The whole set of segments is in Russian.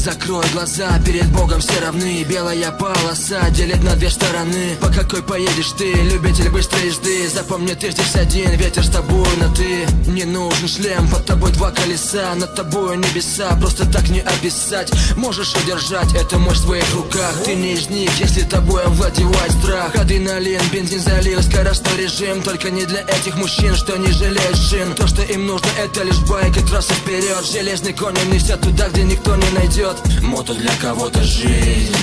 Закрой глаза, перед Богом все равны. Белая полоса делит на две стороны. По какой поедешь ты, любитель быстрой езды? Запомни, ты здесь один, ветер с тобой на ты. Не нужен шлем, под тобой два колеса. Над тобою небеса, просто так не описать. Можешь удержать эту мощь в своих руках. Ты не из них, если тобой овладевает страх. Адреналин, бензин залил, скоростной режим. Только не для этих мужчин, что не жалеют шин. То, что им нужно, это лишь байк и трасса вперед. Железный конь несет туда, где никто не найдет. Мото для кого-то жизнь.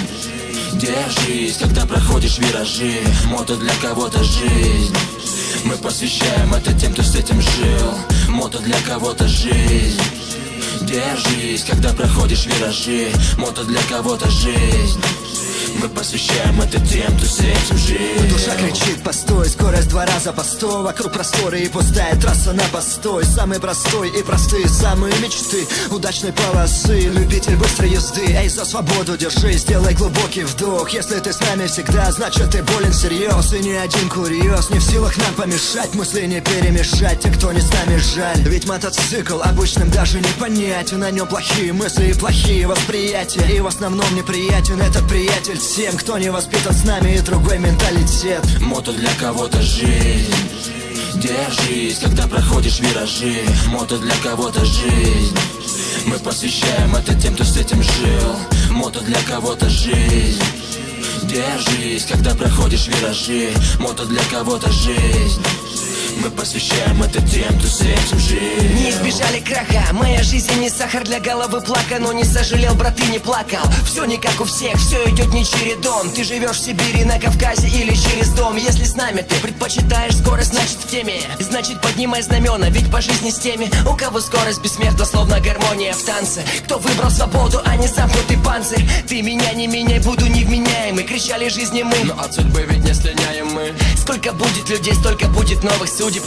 Держись, когда проходишь виражи. Мото для кого-то жизнь. Мы посвящаем это тем, кто с этим жил. Мото для кого-то жизнь. Держись, когда проходишь виражи. Мото для кого-то жизнь. Мы посвящаем это тем, кто с этим жил. Душа кричит постой, скорость 2 раза по 100. Вокруг просторы и пустая трасса на постой. Самый простой и простые самые мечты удачной полосы. Любитель быстрой езды, эй, за свободу держись. Сделай глубокий вдох. Если ты с нами всегда, значит ты болен всерьез. И ни один курьез не в силах нам помешать. Мысли не перемешать, те, кто не с нами, жаль. Ведь мотоцикл обычным даже не понять. На нем плохие мысли и плохие восприятия. И в основном неприятен этот приятель всем, кто не воспитан с нами, и другой менталитет. Мото для кого-то жизнь. Держись, когда проходишь виражи. Мото для кого-то жизнь. Мы посвящаем это тем, кто с этим жил. Мото для кого-то жизнь. Держись, когда проходишь виражи. Мото для кого-то жизнь. Мы посвящаем это тем, кто с этим жил. Не избежали краха, моя жизнь не сахар для головы плака. Но не сожалел, брат, и не плакал. Все не как у всех, все идет не чередом. Ты живешь в Сибири, на Кавказе или через дом. Если с нами ты предпочитаешь скорость, значит в теме. Значит поднимай знамена, ведь по жизни с теми, у кого скорость бессмертна, словно гармония в танце. Кто выбрал свободу, а не замкнутый панцирь. Ты меня не меняй, буду невменяемый. Кричали жизни мы, но от судьбы ведь не слиняем мы. сколько будет людей, столько будет новых судеб.